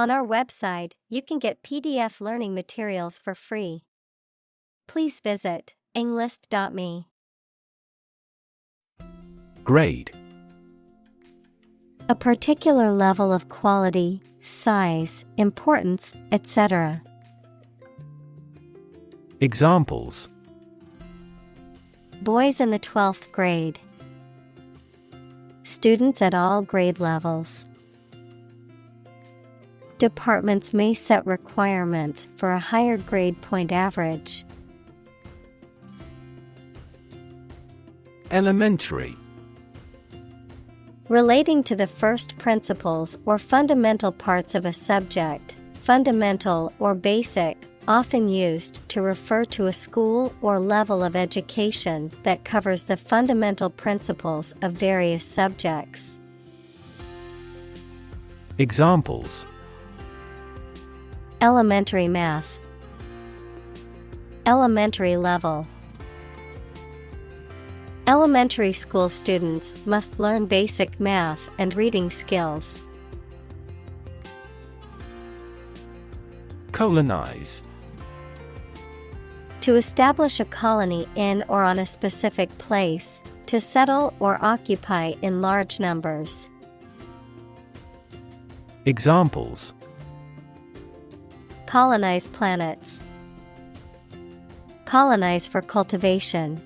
On our website, you can get PDF learning materials for free. Please visit englist.me. Grade. A particular level of quality, size, importance, etc. Examples: Boys in the 12th grade. Students at all grade levels. Departments may set requirements for a higher grade point average. Elementary. Relating to the first principles or fundamental parts of a subject, fundamental or basic, often used to refer to a school or level of education that covers the fundamental principles of various subjects. Examples: Elementary math. Elementary level. Elementary school students must learn basic math and reading skills. Colonize. To establish a colony in or on a specific place, to settle or occupy in large numbers. Examples: Colonize planets. Colonize for cultivation.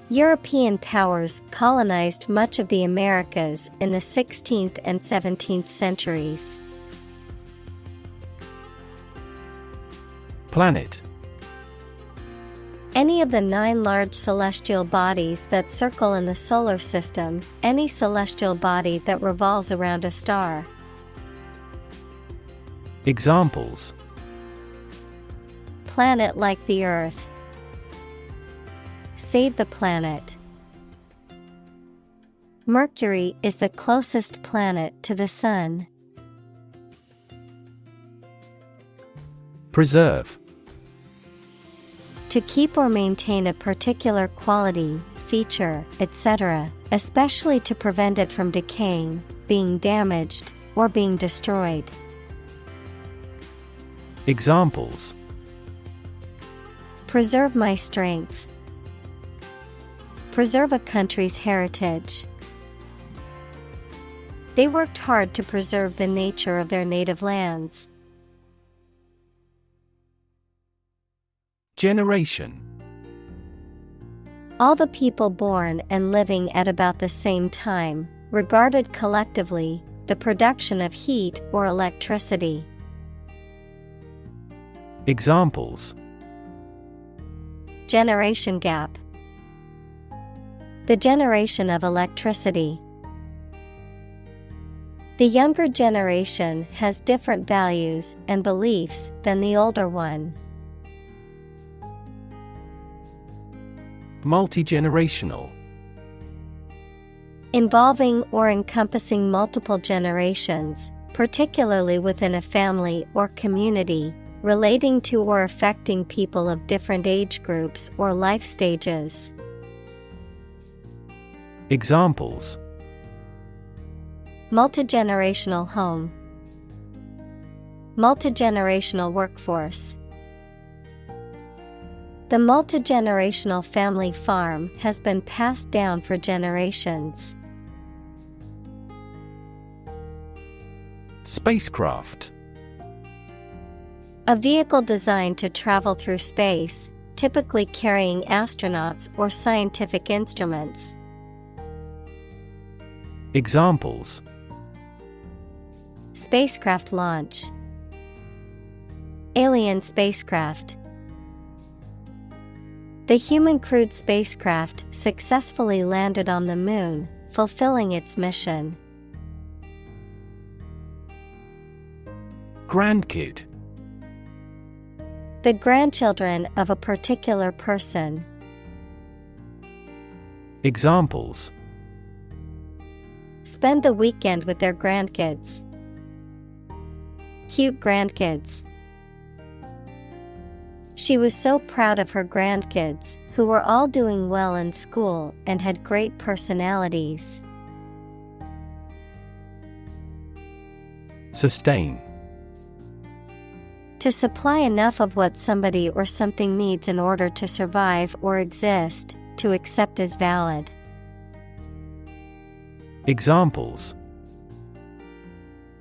European powers colonized much of the Americas in the 16th and 17th centuries. Planet. Any of the 9 large celestial bodies that circle in the solar system, any celestial body that revolves around a star. Examples: Planet like the Earth. Save the planet. Mercury is the closest planet to the Sun. Preserve. To keep or maintain a particular quality, feature, etc., especially to prevent it from decaying, being damaged, or being destroyed. Examples: Preserve my strength. Preserve a country's heritage. They worked hard to preserve the nature of their native lands. Generation. All the people born and living at about the same time, regarded collectively, the production of heat or electricity. Examples: Generation gap. The generation of electricity. The younger generation has different values and beliefs than the older one. Multi-generational. Involving or encompassing multiple generations, particularly within a family or community, relating to or affecting people of different age groups or life stages. Examples: Multigenerational home. Multigenerational workforce. The multigenerational family farm has been passed down for generations. Spacecraft. A vehicle designed to travel through space, typically carrying astronauts or scientific instruments. Examples: Spacecraft launch. Alien spacecraft. The human-crewed spacecraft successfully landed on the Moon, fulfilling its mission. Grandkid. The grandchildren of a particular person. Examples: Spend the weekend with their grandkids. Cute grandkids. She was so proud of her grandkids, who were all doing well in school and had great personalities. Sustain. To supply enough of what somebody or something needs in order to survive or exist, to accept as valid. Examples: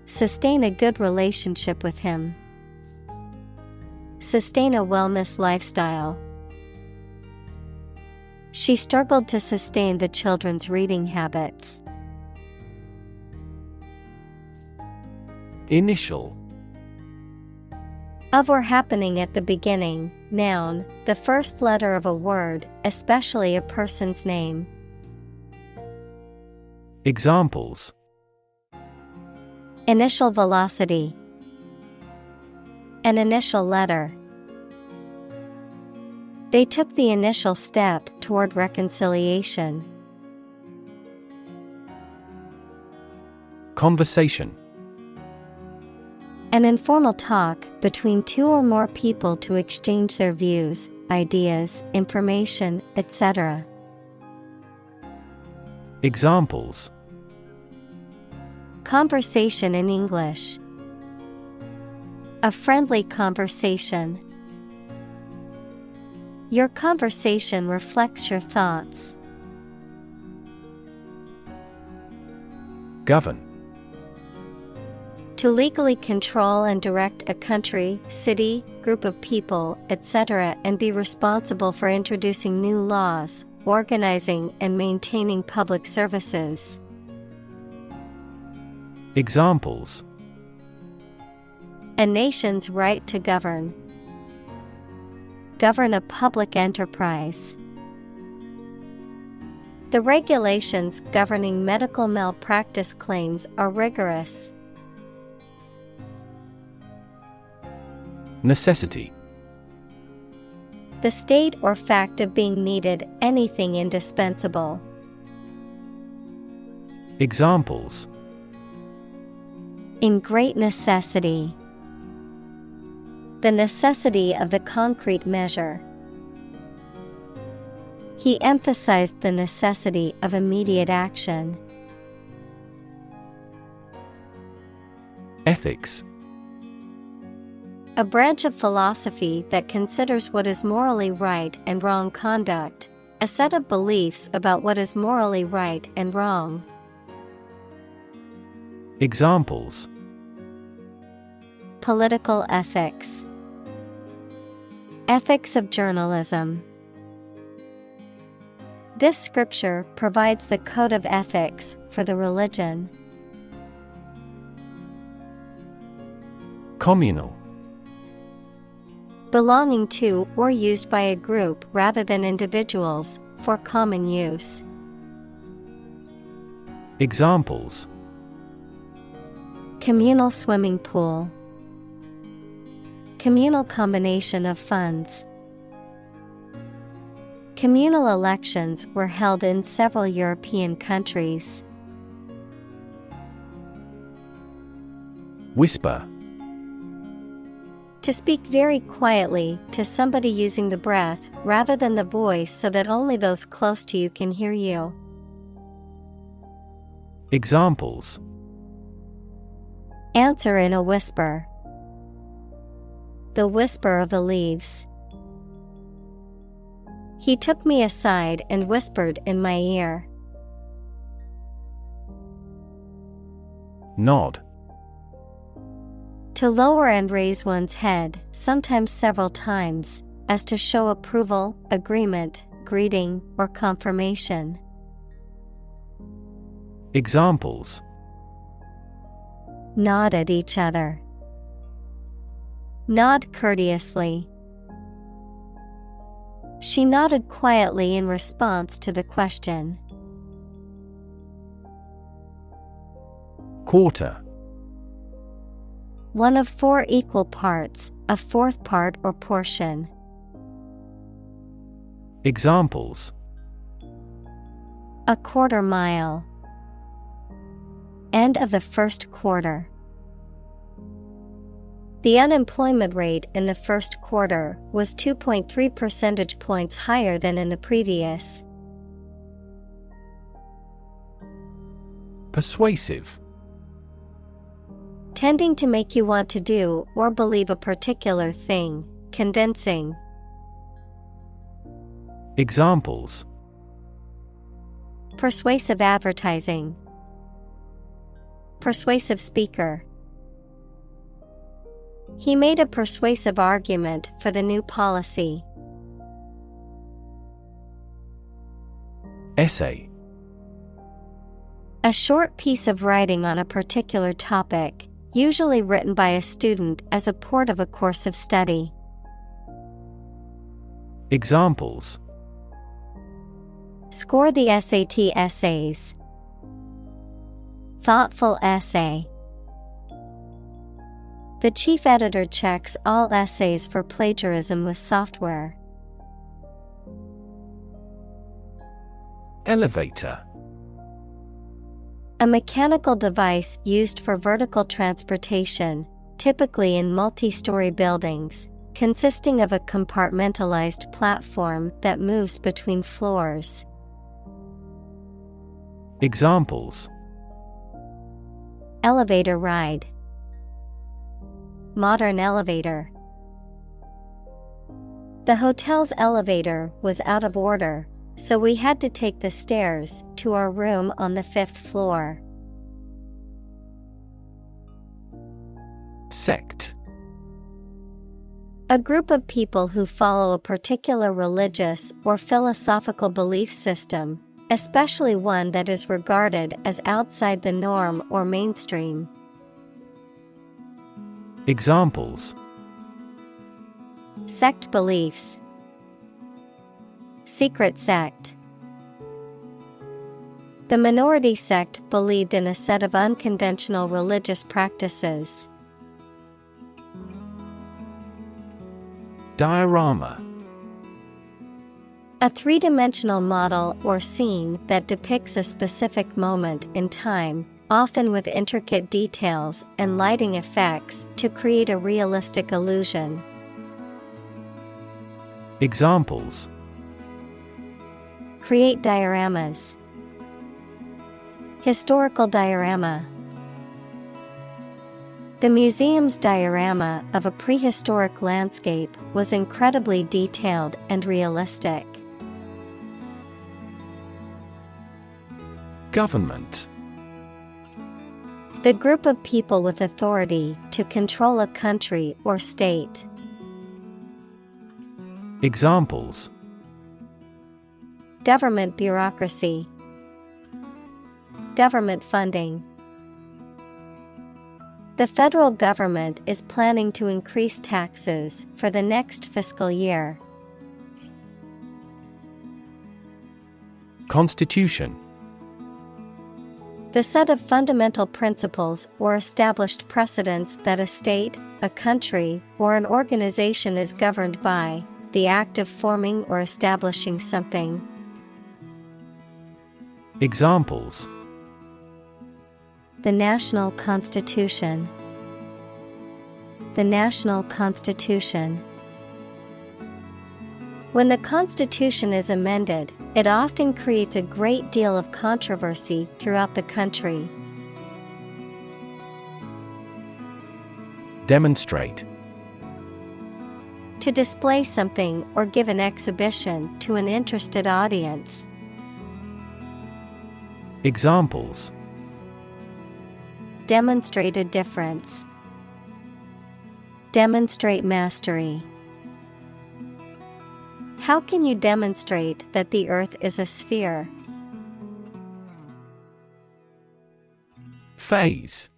sustain a good relationship with him. Sustain a wellness lifestyle. She struggled to sustain the children's reading habits. Initial. Of or happening at the beginning, noun, the first letter of a word, especially a person's name. Examples: initial velocity. An initial letter. They took the initial step toward reconciliation. Conversation. An informal talk between two or more people to exchange their views, ideas, information, etc. Examples: conversation in English. A friendly conversation. Your conversation reflects your thoughts. Govern. To legally control and direct a country, city, group of people, etc., and be responsible for introducing new laws, organizing and maintaining public services. Examples: a nation's right to govern. Govern a public enterprise. The regulations governing medical malpractice claims are rigorous. Necessity. The state or fact of being needed, anything indispensable. Examples: in great necessity. The necessity of the concrete measure. He emphasized the necessity of immediate action. Ethics. A branch of philosophy that considers what is morally right and wrong conduct, a set of beliefs about what is morally right and wrong. Examples: political ethics. Ethics of journalism. This scripture provides the code of ethics for the religion. Communal. Belonging to or used by a group rather than individuals, for common use. Examples: communal swimming pool. Communal combination of funds. Communal elections were held in several European countries. Whisper. To speak very quietly to somebody using the breath rather than the voice so that only those close to you can hear you. Examples: answer in a whisper. The whisper of the leaves. He took me aside and whispered in my ear. Nod. To lower and raise one's head, sometimes several times, as to show approval, agreement, greeting, or confirmation. Examples: nod at each other. Nod courteously. She nodded quietly in response to the question. Quarter. One of four equal parts, a fourth part or portion. Examples: a quarter mile. End of the first quarter. The unemployment rate in the first quarter was 2.3 percentage points higher than in the previous. Persuasive. Tending to make you want to do or believe a particular thing, convincing. Examples: Persuasive advertising. Persuasive speaker. He made a persuasive argument for the new policy. Essay. A short piece of writing on a particular topic, usually written by a student as a part of a course of study. Examples: Score the SAT essays. Thoughtful essay. The chief editor checks all essays for plagiarism with software. Elevator. A mechanical device used for vertical transportation, typically in multi-story buildings, consisting of a compartmentalized platform that moves between floors. Examples: Elevator ride. Modern elevator. The hotel's elevator was out of order, so we had to take the stairs to our room on the 5th floor. Sect. A group of people who follow a particular religious or philosophical belief system, especially one that is regarded as outside the norm or mainstream. Examples: Sect beliefs. Secret sect. The minority sect believed in a set of unconventional religious practices. Diorama. A three-dimensional model or scene that depicts a specific moment in time, often with intricate details and lighting effects to create a realistic illusion. Examples: Create dioramas. Historical diorama. The museum's diorama of a prehistoric landscape was incredibly detailed and realistic. Government. The group of people with authority to control a country or state. Examples: Government bureaucracy. Government funding. The federal government is planning to increase taxes for the next fiscal year. Constitution. The set of fundamental principles or established precedents that a state, a country, or an organization is governed by, the act of forming or establishing something. Examples: The national constitution. The national constitution. When the Constitution is amended, it often creates a great deal of controversy throughout the country. Demonstrate. To display something or give an exhibition to an interested audience. Examples: Demonstrate a difference. Demonstrate mastery. How can you demonstrate that the Earth is a sphere? Phase.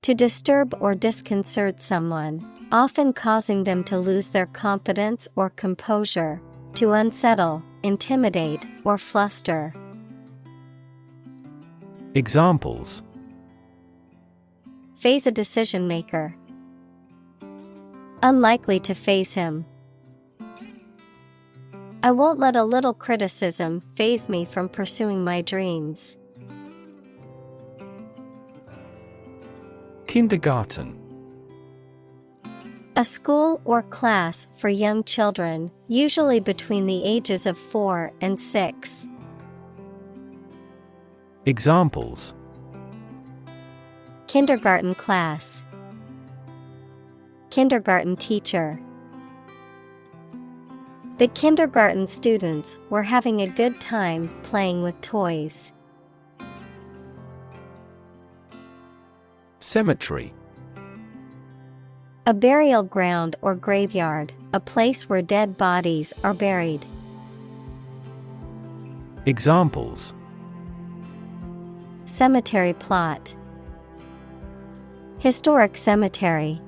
To disturb or disconcert someone, often causing them to lose their confidence or composure, to unsettle, intimidate, or fluster. Examples: Phase a decision maker. Unlikely to phase him. I won't let a little criticism phase me from pursuing my dreams. Kindergarten. A school or class for young children, usually between the ages of 4 and 6. Examples: Kindergarten class. Kindergarten teacher. The kindergarten students were having a good time playing with toys. Cemetery. A burial ground or graveyard, a place where dead bodies are buried. Examples: Cemetery plot. Historic cemetery.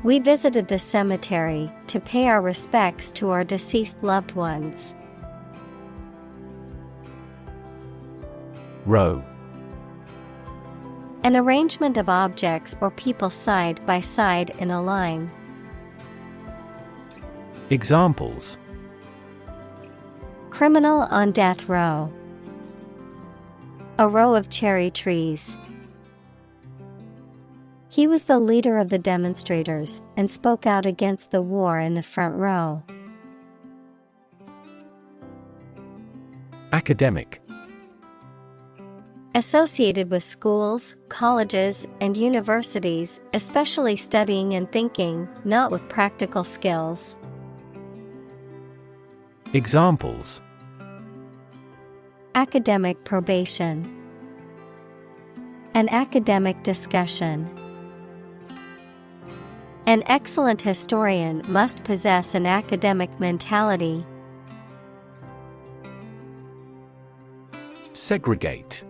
We visited the cemetery to pay our respects to our deceased loved ones. Row. An arrangement of objects or people side by side in a line. Examples: Criminal on death row. A row of cherry trees. He was the leader of the demonstrators and spoke out against the war in the front row. Academic. Associated with schools, colleges, and universities, especially studying and thinking, not with practical skills. Examples: Academic probation. An academic discussion. An excellent historian must possess an academic mentality. Segregate.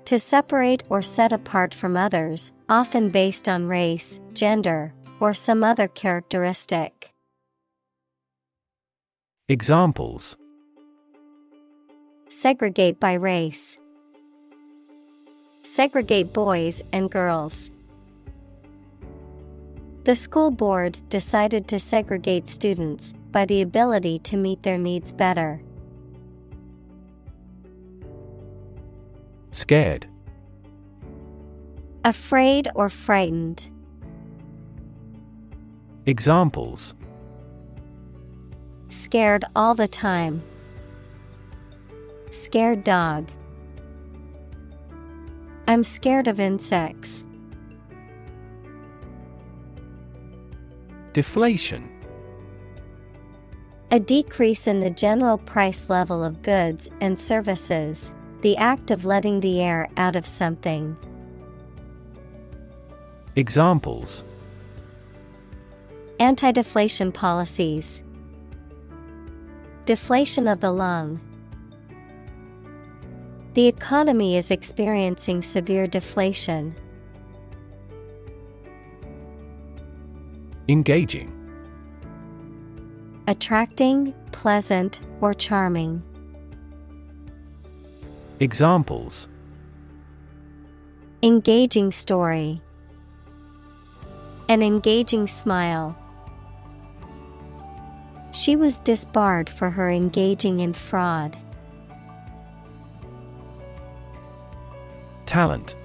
To separate or set apart from others, often based on race, gender, or some other characteristic. Examples: Segregate by race. Segregate boys and girls. The school board decided to segregate students by the ability to meet their needs better. Scared. Afraid or frightened. Examples: Scared all the time. Scared dog. I'm scared of insects. Deflation. A decrease in the general price level of goods and services, the act of letting the air out of something. Examples: Anti-deflation policies. Deflation of the lung. The economy is experiencing severe deflation. Engaging. Attracting, pleasant, or charming. Examples: Engaging story. An engaging smile. She was disbarred for her engaging in fraud. Talent.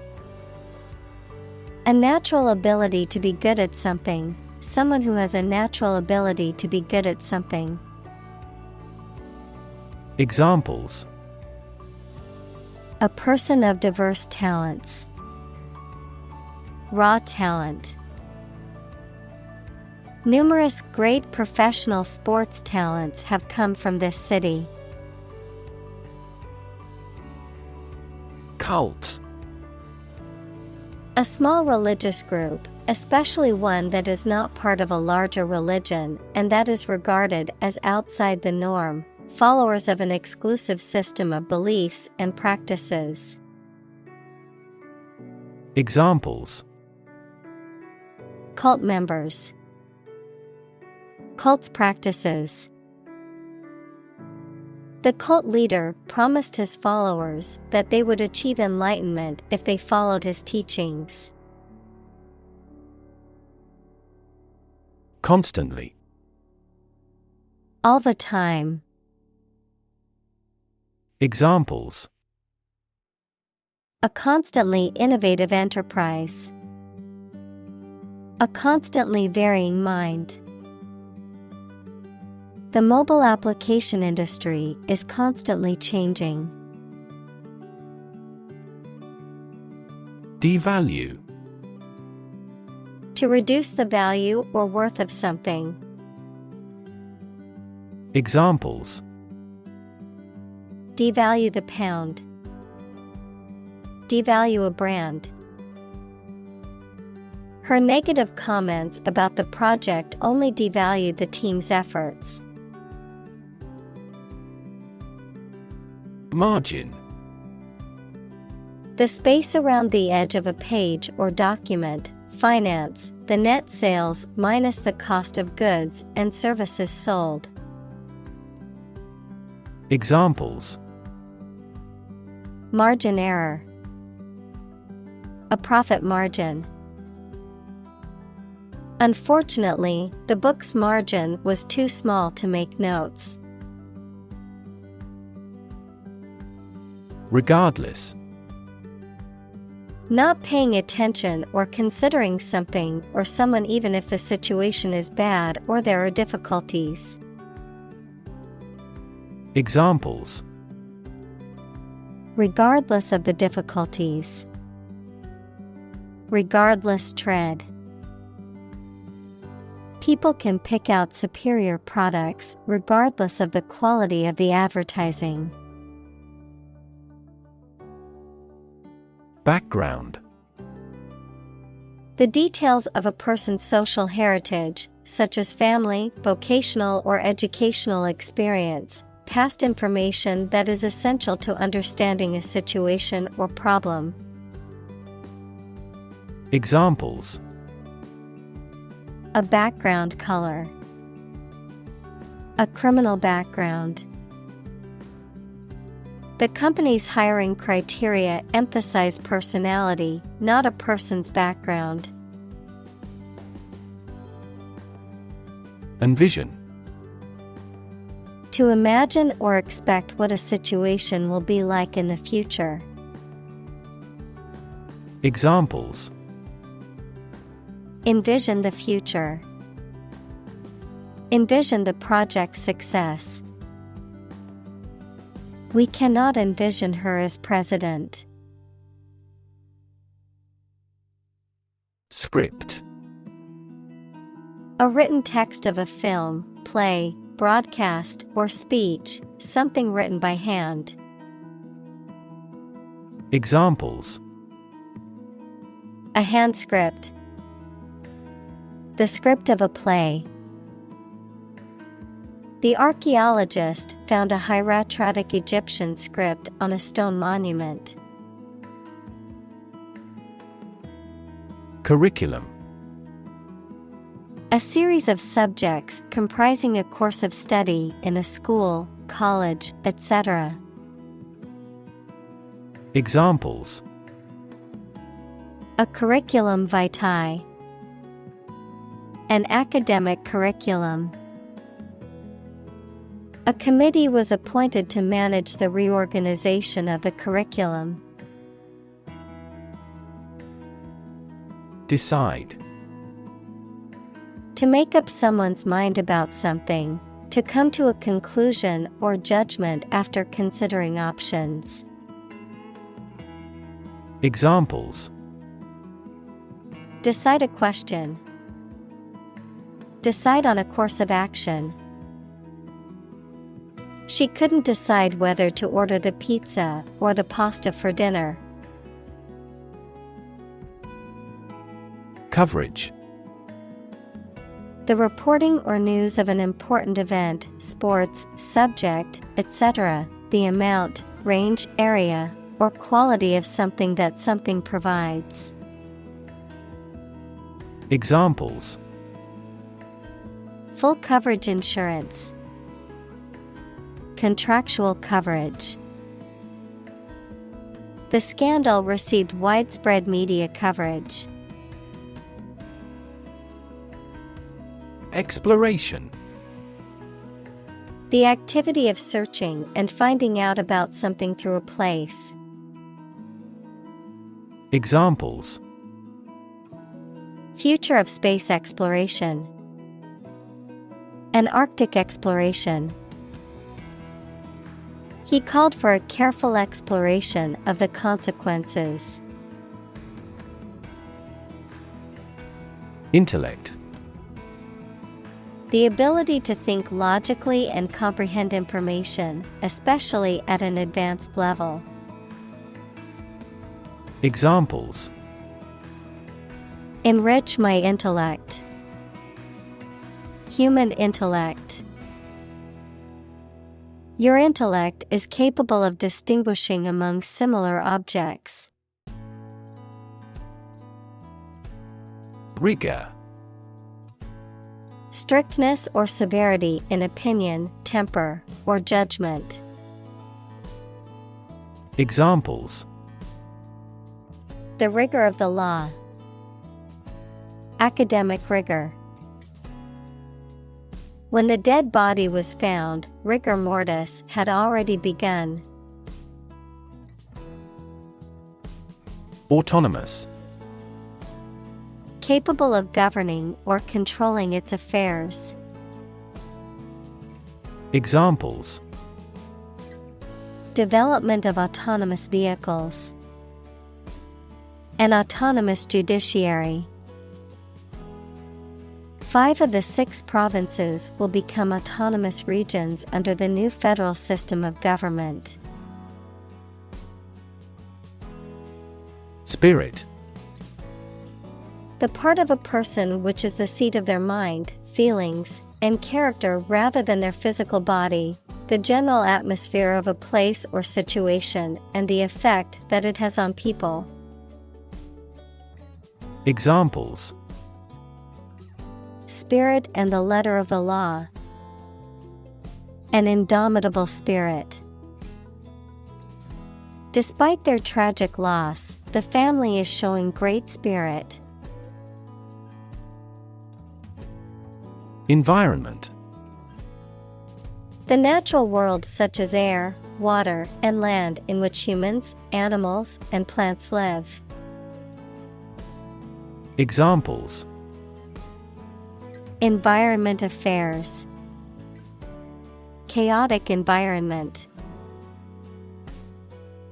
A natural ability to be good at something. Someone who has a natural ability to be good at something. Examples: A person of diverse talents. Raw talent. Numerous great professional sports talents have come from this city. Cult. A small religious group, especially one that is not part of a larger religion and that is regarded as outside the norm, followers of an exclusive system of beliefs and practices. Examples: Cult members. Cult's practices. The cult leader promised his followers that they would achieve enlightenment if they followed his teachings. Constantly. All the time. Examples: A constantly innovative enterprise. A constantly varying mind. The mobile application industry is constantly changing. Devalue. To reduce the value or worth of something. Examples: Devalue the pound. Devalue a brand. Her negative comments about the project only devalued the team's efforts. Margin. The space around the edge of a page or document. Finance, the net sales minus the cost of goods and services sold. Examples: Margin error. A profit margin. Unfortunately, the book's margin was too small to make notes. Regardless. Not paying attention or considering something or someone even if the situation is bad or there are difficulties. Examples: Regardless of the difficulties. Regardless tread. People can pick out superior products regardless of the quality of the advertising. Background. The details of a person's social heritage, such as family, vocational or educational experience, past information that is essential to understanding a situation or problem. Examples: A background color. A criminal background. The company's hiring criteria emphasize personality, not a person's background. Envision. To imagine or expect what a situation will be like in the future. Examples: Envision the future. Envision the project's success. We cannot envision her as president. Script. A written text of a film, play, broadcast, or speech, something written by hand. Examples: A hand script. The script of a play. The archaeologist found a hieratic Egyptian script on a stone monument. Curriculum. A series of subjects comprising a course of study in a school, college, etc. Examples: A curriculum vitae. An academic curriculum. A committee was appointed to manage the reorganization of the curriculum. Decide. To make up someone's mind about something, to come to a conclusion or judgment after considering options. Examples: Decide a question. Decide on a course of action. She couldn't decide whether to order the pizza or the pasta for dinner. Coverage. The reporting or news of an important event, sports, subject, etc. The amount, range, area, or quality of something that something provides. Examples: Full coverage insurance. Contractual coverage. The scandal received widespread media coverage. Exploration. The activity of searching and finding out about something through a place. Examples: Future of space exploration. An Arctic exploration. He called for a careful exploration of the consequences. Intellect. The ability to think logically and comprehend information, especially at an advanced level. Examples: Enrich my intellect. Human intellect. Your intellect is capable of distinguishing among similar objects. Rigor. Strictness or severity in opinion, temper, or judgment. Examples: The rigor of the law. Academic rigor. When the dead body was found, rigor mortis had already begun. Autonomous. Capable of governing or controlling its affairs. Examples: Development of autonomous vehicles. An autonomous judiciary. 5 of the 6 provinces will become autonomous regions under the new federal system of government. Spirit. The part of a person which is the seat of their mind, feelings, and character rather than their physical body, the general atmosphere of a place or situation, and the effect that it has on people. Examples: Spirit and the letter of the law. An indomitable spirit. Despite their tragic loss, the family is showing great spirit. Environment. The natural world such as air, water, and land in which humans, animals, and plants live. Examples: Environment affairs. Chaotic environment.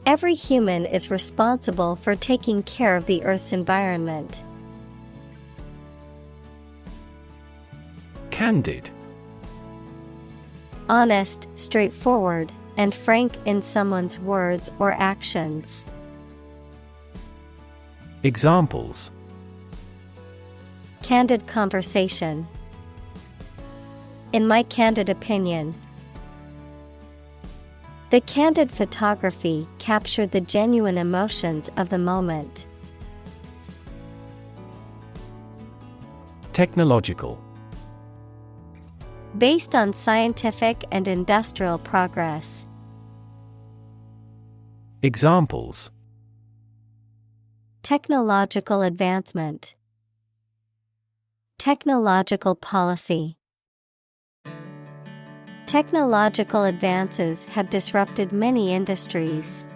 Every human is responsible for taking care of the Earth's environment. Candid. Honest, straightforward, and frank in someone's words or actions. Examples: Candid conversation. In my candid opinion. The candid photography captured the genuine emotions of the moment. Technological. Based on scientific and industrial progress. Examples: Technological advancement. Technological policy. Technological advances have disrupted many industries.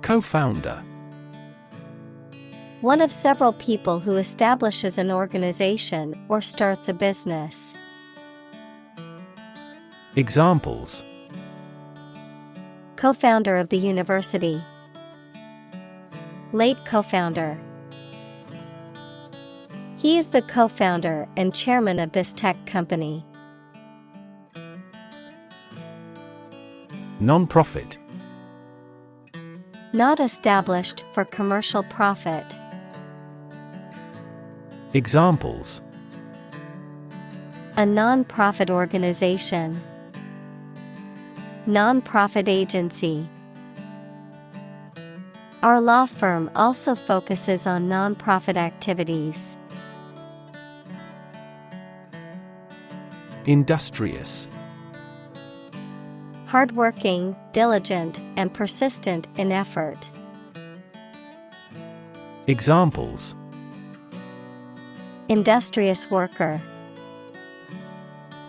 Co-founder. One of several people who establishes an organization or starts a business. Examples: Co-founder of the university. Late co-founder. He is the co-founder and chairman of this tech company. Non-profit. Not established for commercial profit. Examples: A non-profit organization. Non-profit agency. Our law firm also focuses on non-profit activities. Industrious. Hardworking, diligent, and persistent in effort. Examples: Industrious worker.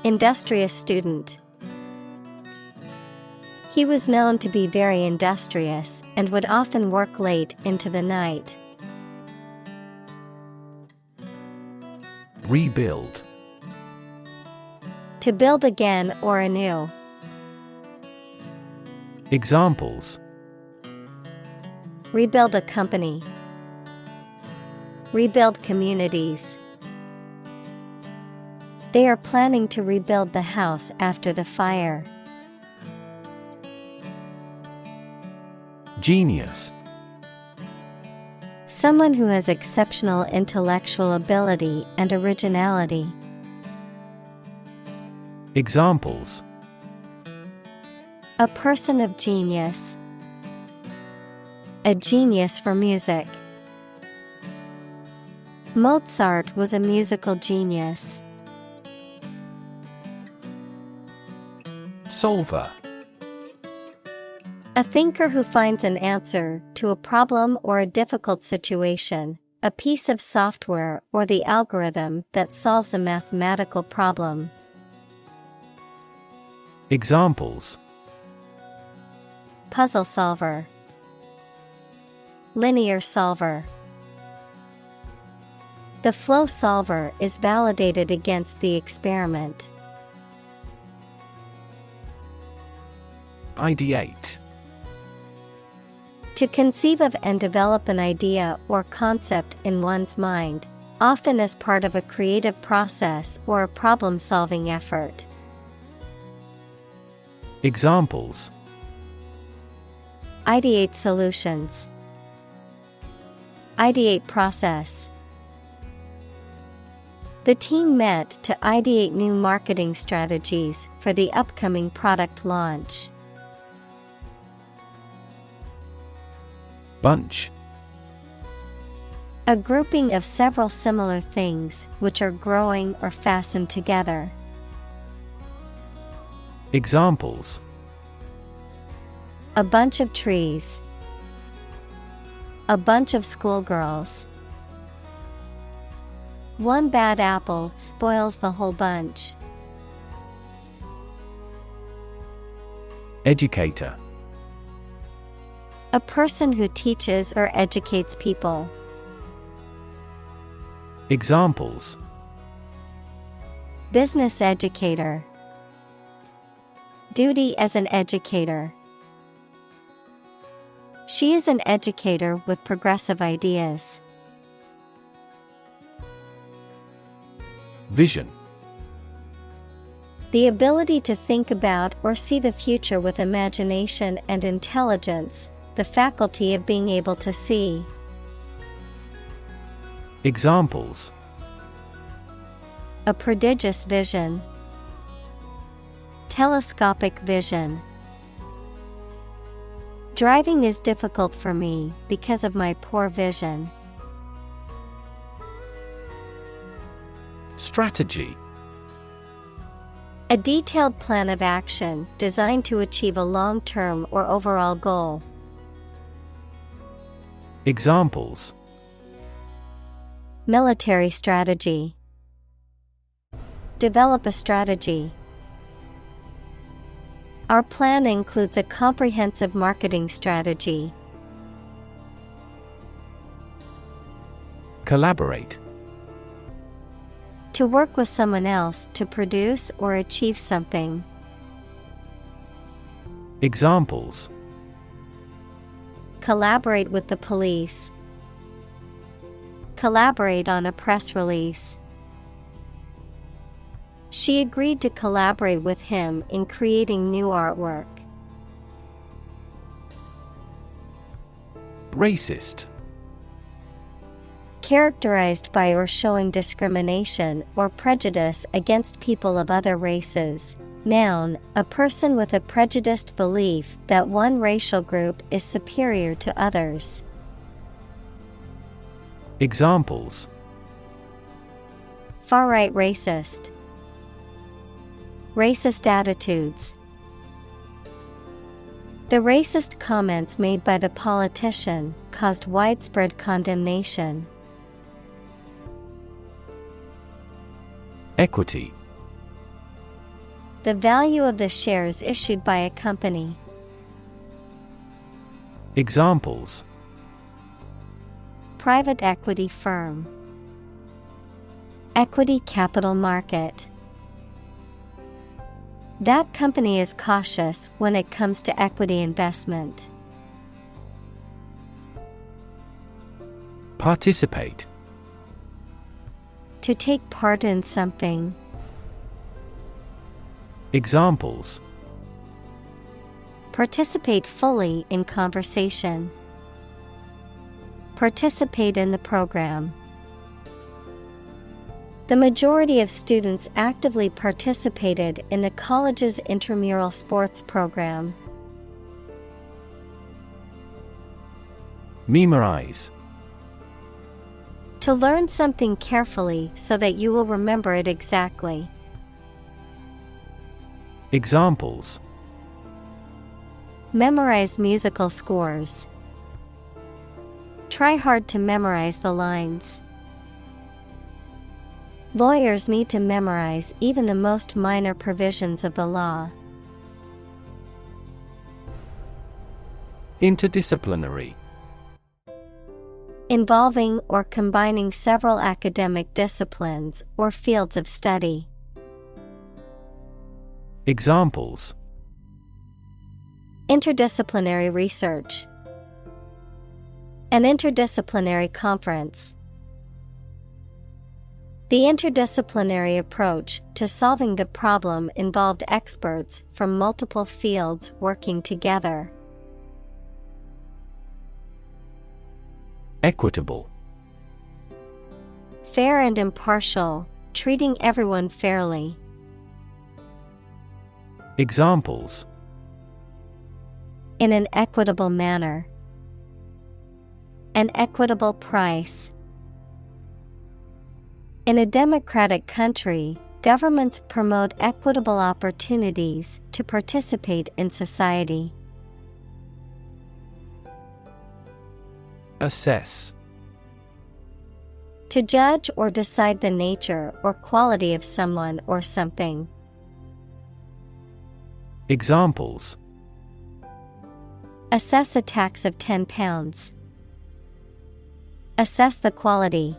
Industrious student. He was known to be very industrious and would often work late into the night. Rebuild. To build again or anew. Examples: Rebuild a company. Rebuild communities. They are planning to rebuild the house after the fire. Genius. Someone who has exceptional intellectual ability and originality. Examples: A person of genius. A genius for music. Mozart was a musical genius. Solver. A thinker who finds an answer to a problem or a difficult situation, a piece of software or the algorithm that solves a mathematical problem. Examples: Puzzle solver. Linear solver. The flow solver is validated against the experiment. Ideate. To conceive of and develop an idea or concept in one's mind, often as part of a creative process or a problem-solving effort. Examples: Ideate solutions. Ideate process. The team met to ideate new marketing strategies for the upcoming product launch. Bunch. A grouping of several similar things which are growing or fastened together. Examples: A bunch of trees. A bunch of schoolgirls. One bad apple spoils the whole bunch. Educator. A person who teaches or educates people. Examples: Business educator. Duty as an educator. She is an educator with progressive ideas. Vision. The ability to think about or see the future with imagination and intelligence, the faculty of being able to see. Examples: A prodigious vision. Telescopic vision. Driving is difficult for me because of my poor vision. Strategy. A detailed plan of action designed to achieve a long-term or overall goal. Examples: Military strategy. Develop a strategy. Our plan includes a comprehensive marketing strategy. Collaborate. To work with someone else to produce or achieve something. Examples: Collaborate with the police. Collaborate on a press release. She agreed to collaborate with him in creating new artwork. Racist. Characterized by or showing discrimination or prejudice against people of other races. Noun, a person with a prejudiced belief that one racial group is superior to others. Examples: Far-right racist. Racist attitudes. The racist comments made by the politician caused widespread condemnation. Equity. The value of the shares issued by a company. Examples: Private equity firm. Equity capital market. That company is cautious when it comes to equity investment. Participate. To take part in something. Examples: Participate fully in conversation. Participate in the program. The majority of students actively participated in the college's intramural sports program. Memorize. To learn something carefully so that you will remember it exactly. Examples: Memorize musical scores. Try hard to memorize the lines. Lawyers need to memorize even the most minor provisions of the law. Interdisciplinary. Involving or combining several academic disciplines or fields of study. Examples: Interdisciplinary research. An interdisciplinary conference. The interdisciplinary approach to solving the problem involved experts from multiple fields working together. Equitable. Fair and impartial, treating everyone fairly. Examples: In an equitable manner. An equitable price. In a democratic country, governments promote equitable opportunities to participate in society. Assess. To judge or decide the nature or quality of someone or something. Examples: Assess a tax of £10. Assess the quality.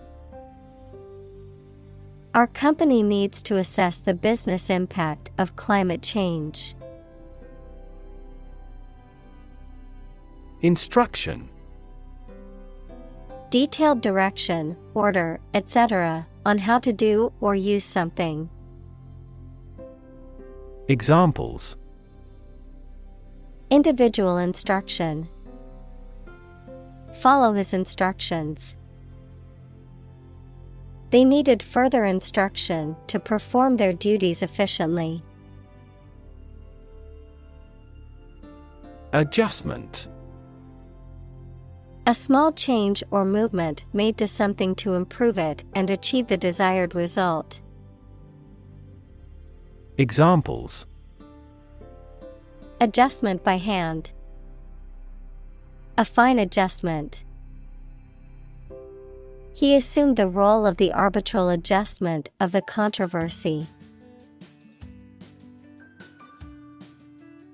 Our company needs to assess the business impact of climate change. Instruction. Detailed direction, order, etc. on how to do or use something. Examples: Individual instruction. Follow his instructions. They needed further instruction to perform their duties efficiently. Adjustment. A small change or movement made to something to improve it and achieve the desired result. Examples: Adjustment by hand. A fine adjustment. He assumed the role of the arbitral adjustment of the controversy.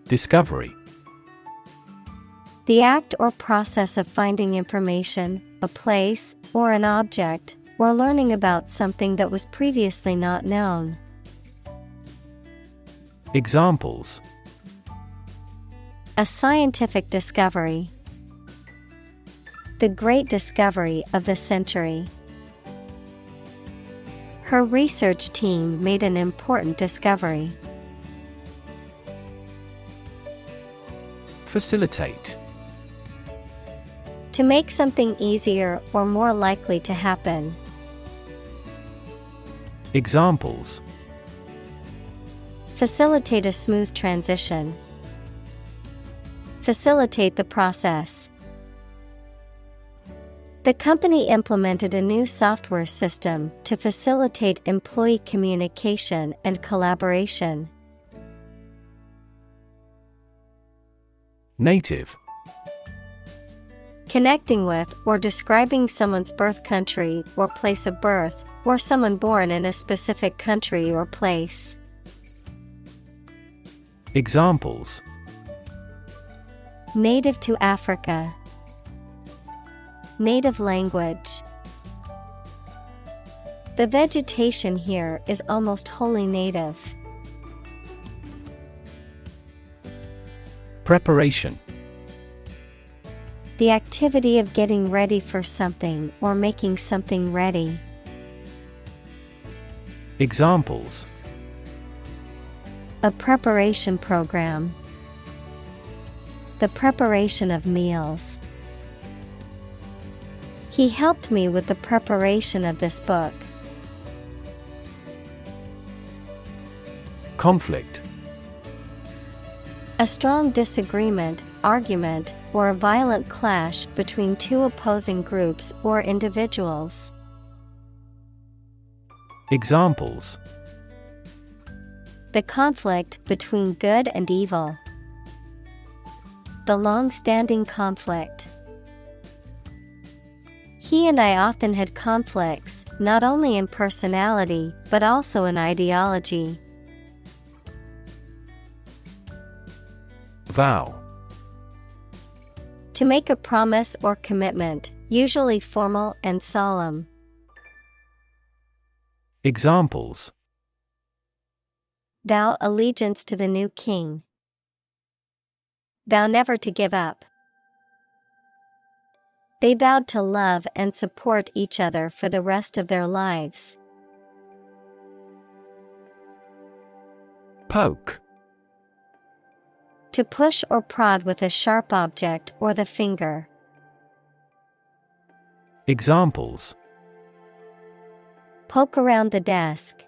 Discovery. The act or process of finding information, a place, or an object, or learning about something that was previously not known. Examples: A scientific discovery. The great discovery of the century. Her research team made an important discovery. Facilitate. To make something easier or more likely to happen. Examples: Facilitate a smooth transition. Facilitate the process. The company implemented a new software system to facilitate employee communication and collaboration. Native. Connecting with or describing someone's birth country or place of birth, or someone born in a specific country or place. Examples: Native to Africa. Native language. The vegetation here is almost wholly native. Preparation. The activity of getting ready for something or making something ready. Examples: a preparation program, the preparation of meals. He helped me with the preparation of this book. Conflict: a strong disagreement, argument, or a violent clash between two opposing groups or individuals. Examples: the conflict between good and evil, the long-standing conflict. He and I often had conflicts, not only in personality, but also in ideology. Vow: to make a promise or commitment, usually formal and solemn. Examples: vow allegiance to the new king, vow never to give up. They vowed to love and support each other for the rest of their lives. Poke: to push or prod with a sharp object or the finger. Examples: poke around the desk,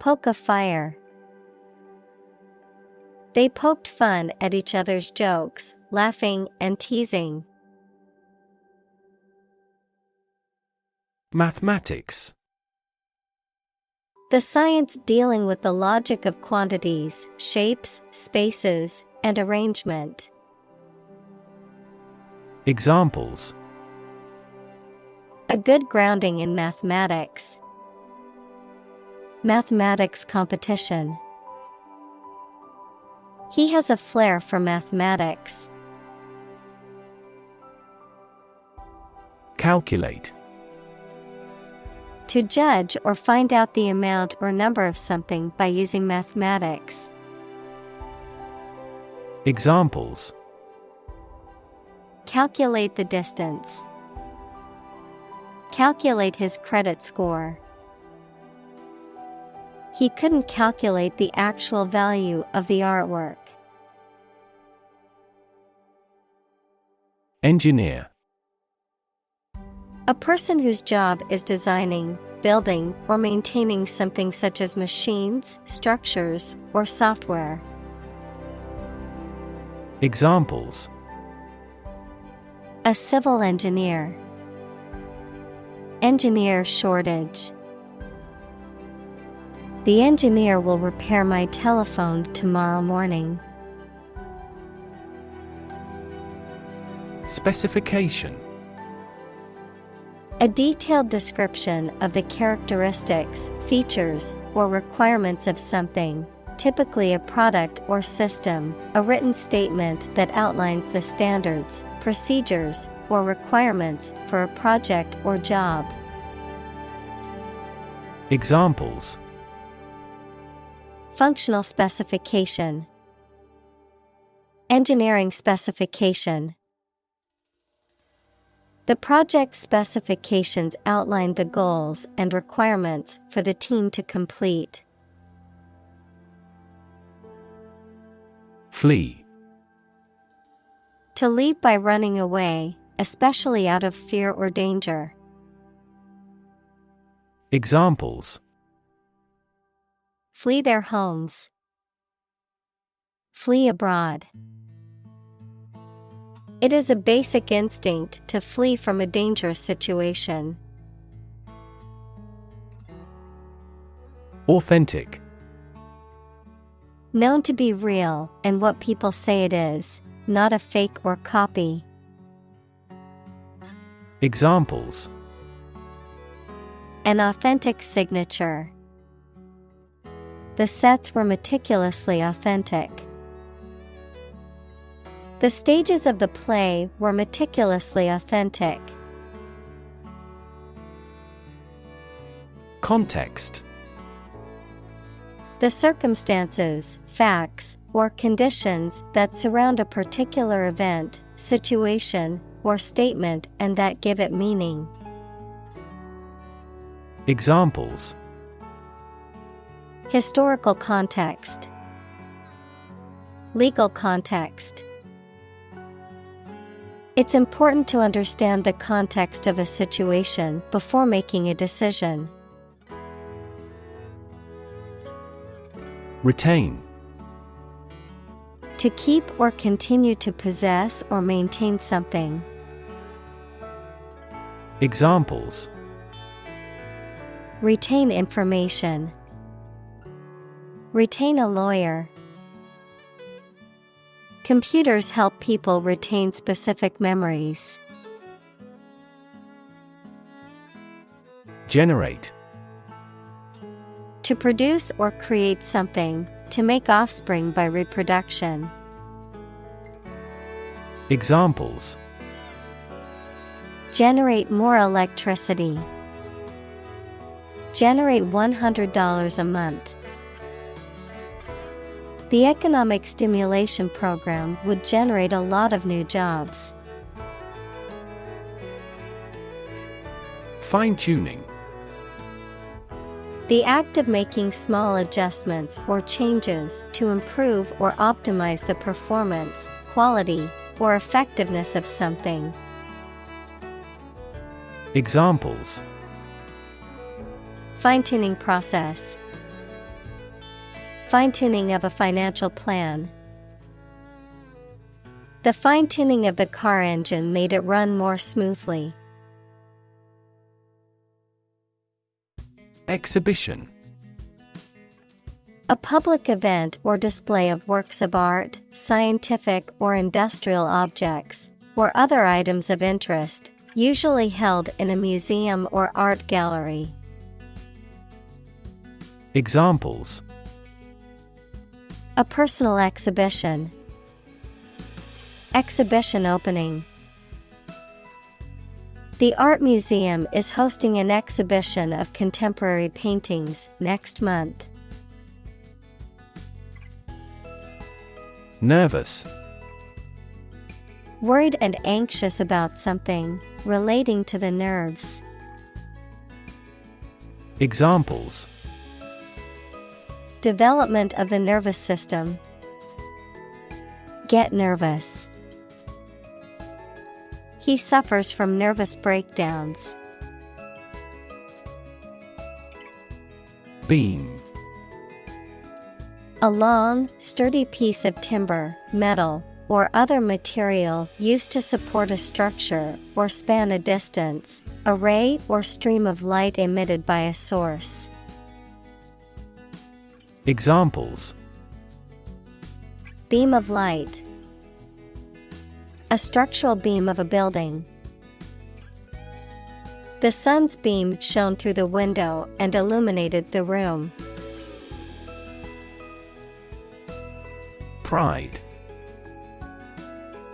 poke a fire. They poked fun at each other's jokes, laughing and teasing. Mathematics: the science dealing with the logic of quantities, shapes, spaces, and arrangement. Examples: a good grounding in mathematics. Mathematics competition. He has a flair for mathematics. Calculate: to judge or find out the amount or number of something by using mathematics. Examples: calculate the distance. Calculate his credit score. He couldn't calculate the actual value of the artwork. Engineer: a person whose job is designing, building, or maintaining something such as machines, structures, or software. Examples: a civil engineer. Engineer shortage. The engineer will repair my telephone tomorrow morning. Specification: a detailed description of the characteristics, features, or requirements of something, typically a product or system, a written statement that outlines the standards, procedures, or requirements for a project or job. Examples: functional specification. Engineering specification. The project specifications outlined the goals and requirements for the team to complete. Flee: to leave by running away, especially out of fear or danger. Examples: flee their homes. Flee abroad. It is a basic instinct to flee from a dangerous situation. Authentic: known to be real and what people say it is, not a fake or copy. Examples: an authentic signature. The sets were meticulously authentic. The stages of the play were meticulously authentic. Context: the circumstances, facts, or conditions that surround a particular event, situation, or statement and that give it meaning. Examples: Historical context. Legal context. It's important to understand the context of a situation before making a decision. Retain. To keep or continue to possess or maintain something. Examples: Retain information. Retain a lawyer. Computers help people retain specific memories. Generate. To produce or create something, to make offspring by reproduction. Examples: Generate more electricity. Generate $100 a month. The economic stimulation program would generate a lot of new jobs. Fine-tuning. The act of making small adjustments or changes to improve or optimize the performance, quality, or effectiveness of something. Examples: Fine-tuning process. Fine-tuning of a financial plan. The fine-tuning of the car engine made it run more smoothly. Exhibition. A public event or display of works of art, scientific or industrial objects, or other items of interest, usually held in a museum or art gallery. Examples: A personal exhibition. Exhibition opening. The art museum is hosting an exhibition of contemporary paintings next month. Nervous. Worried and anxious about something, relating to the nerves. Examples: Development of the nervous system. Get nervous. He suffers from nervous breakdowns. Beam. A long, sturdy piece of timber, metal, or other material used to support a structure or span a distance, a ray or stream of light emitted by a source. Examples: Beam of light. A structural beam of a building. The sun's beam shone through the window and illuminated the room. Pride.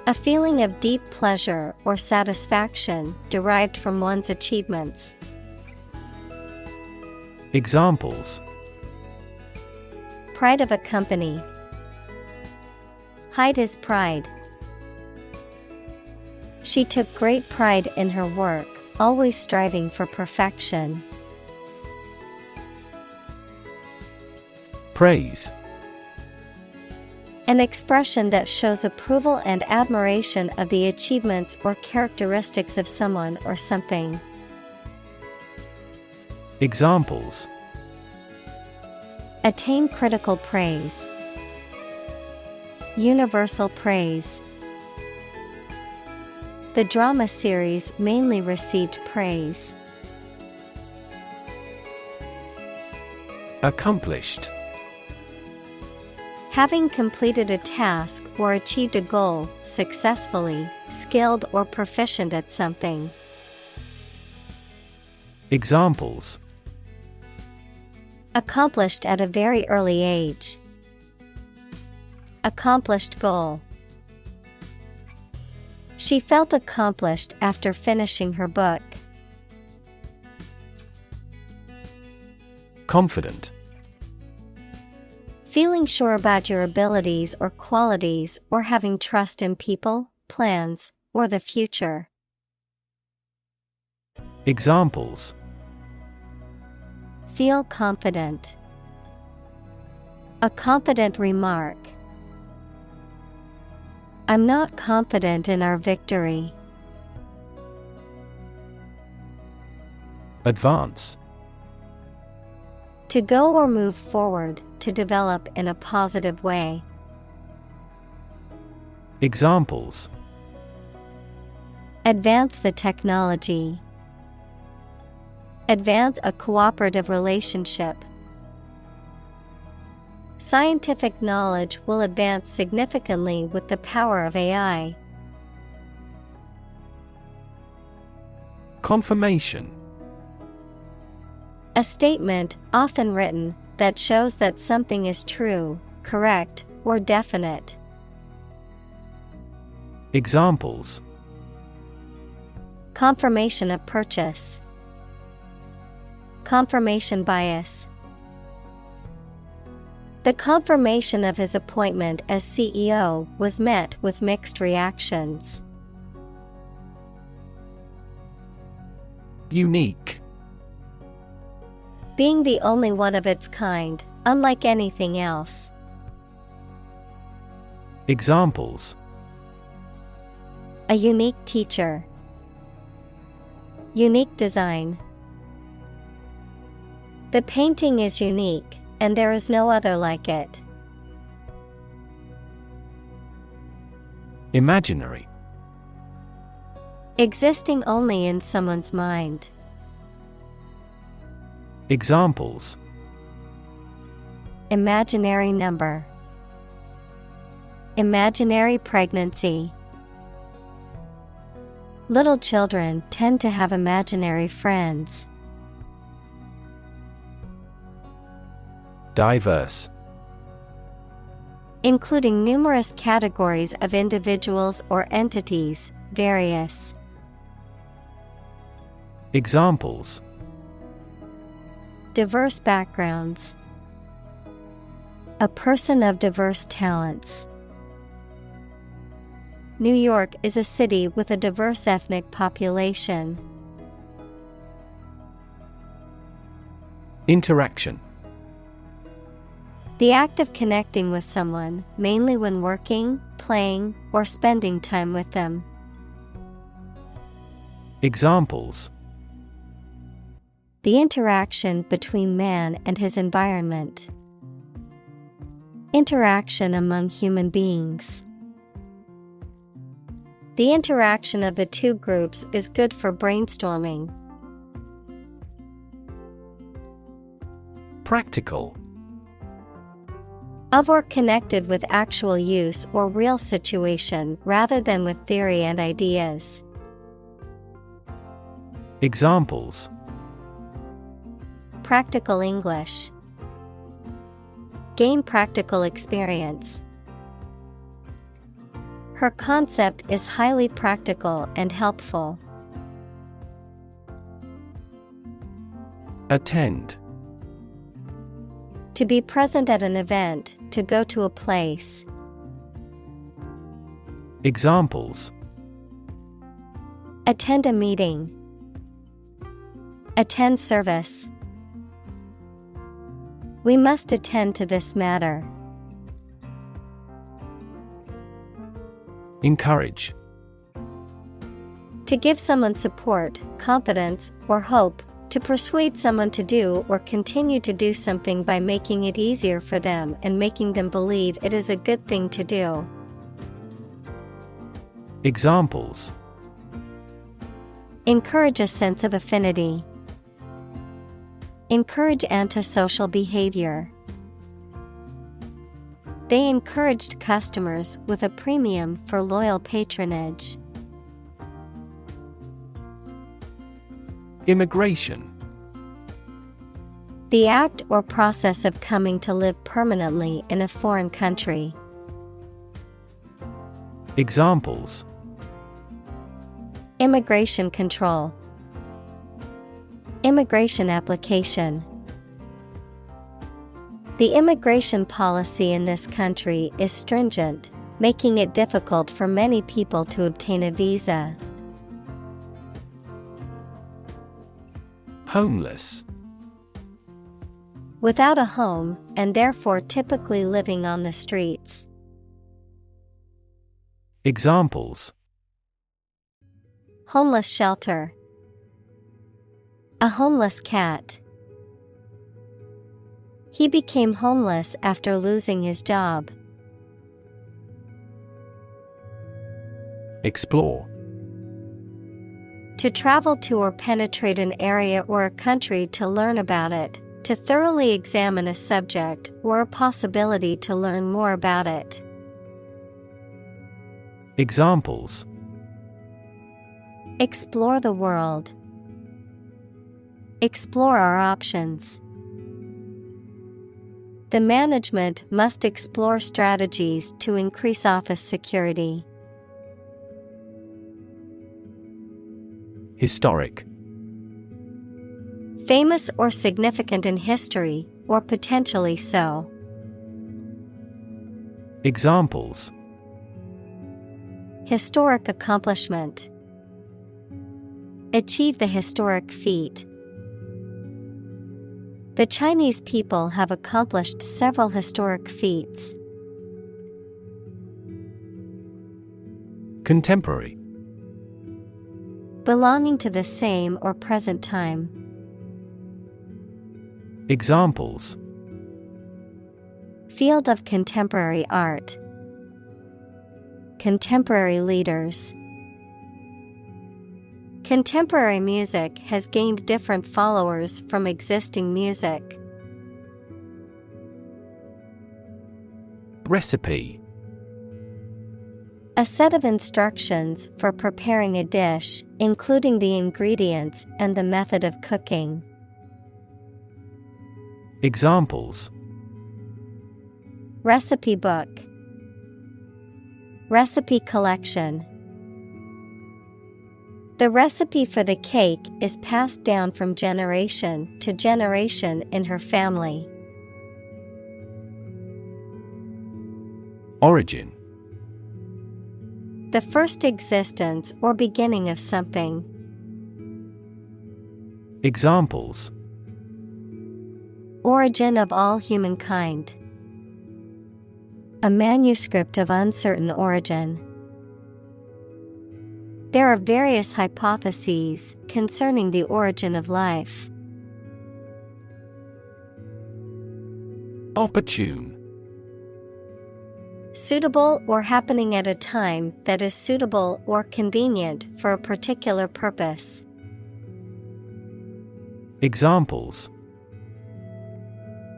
A feeling of deep pleasure or satisfaction derived from one's achievements. Examples: Pride of a company. Hide his pride. She took great pride in her work, always striving for perfection. Praise. An expression that shows approval and admiration of the achievements or characteristics of someone or something. Examples: Attain critical praise. Universal praise. The drama series mainly received praise. Accomplished. Having completed a task or achieved a goal successfully, skilled or proficient at something. Examples: Accomplished at a very early age. Accomplished goal. She felt accomplished after finishing her book. Confident. Feeling sure about your abilities or qualities, or having trust in people, plans, or the future. Examples: Feel confident. A confident remark. I'm not confident in our victory. Advance. To go or move forward, to develop in a positive way. Examples: Advance the technology. Advance a cooperative relationship. Scientific knowledge will advance significantly with the power of AI. Confirmation. A statement, often written, that shows that something is true, correct, or definite. Examples: Confirmation of purchase. Confirmation bias. The confirmation of his appointment as CEO was met with mixed reactions. Unique. Being the only one of its kind, unlike anything else. Examples: A unique teacher. Unique design. The painting is unique, and there is no other like it. Imaginary. Existing only in someone's mind. Examples: Imaginary number. Imaginary pregnancy. Little children tend to have imaginary friends. Diverse. Including numerous categories of individuals or entities, various. Examples: Diverse backgrounds. A person of diverse talents. New York is a city with a diverse ethnic population. Interaction. The act of connecting with someone, mainly when working, playing, or spending time with them. Examples: The interaction between man and his environment. Interaction among human beings. The interaction of the two groups is good for brainstorming. Practical. Of or connected with actual use or real situation rather than with theory and ideas. Examples: Practical English. Gain practical experience. Her concept is highly practical and helpful. Attend. To be present at an event, to go to a place. Examples: Attend a meeting. Attend service. We must attend to this matter. Encourage. To give someone support, confidence, or hope. To persuade someone to do or continue to do something by making it easier for them and making them believe it is a good thing to do. Examples: Encourage a sense of affinity. Encourage antisocial behavior. They encouraged customers with a premium for loyal patronage. Immigration. The act or process of coming to live permanently in a foreign country. Examples: Immigration control. Immigration application. The immigration policy in this country is stringent, making it difficult for many people to obtain a visa. Homeless. Without a home, and therefore typically living on the streets. Examples: Homeless shelter. A homeless cat. He became homeless after losing his job. Explore. To travel to or penetrate an area or a country to learn about it, to thoroughly examine a subject or a possibility to learn more about it. Examples: Explore the world. Explore our options. The management must explore strategies to increase office security. Historic. Famous or significant in history, or potentially so. Examples: Historic accomplishment. Achieve the historic feat. The Chinese people have accomplished several historic feats. Contemporary. Belonging to the same or present time. Examples: Field of contemporary art. Contemporary leaders. Contemporary music has gained different followers from existing music. Recipe. A set of instructions for preparing a dish, including the ingredients and the method of cooking. Examples: Recipe book. Recipe collection. The recipe for the cake is passed down from generation to generation in her family. Origin. The first existence or beginning of something. Examples: Origin of all humankind. A manuscript of uncertain origin. There are various hypotheses concerning the origin of life. Opportune. Suitable or happening at a time that is suitable or convenient for a particular purpose. Examples: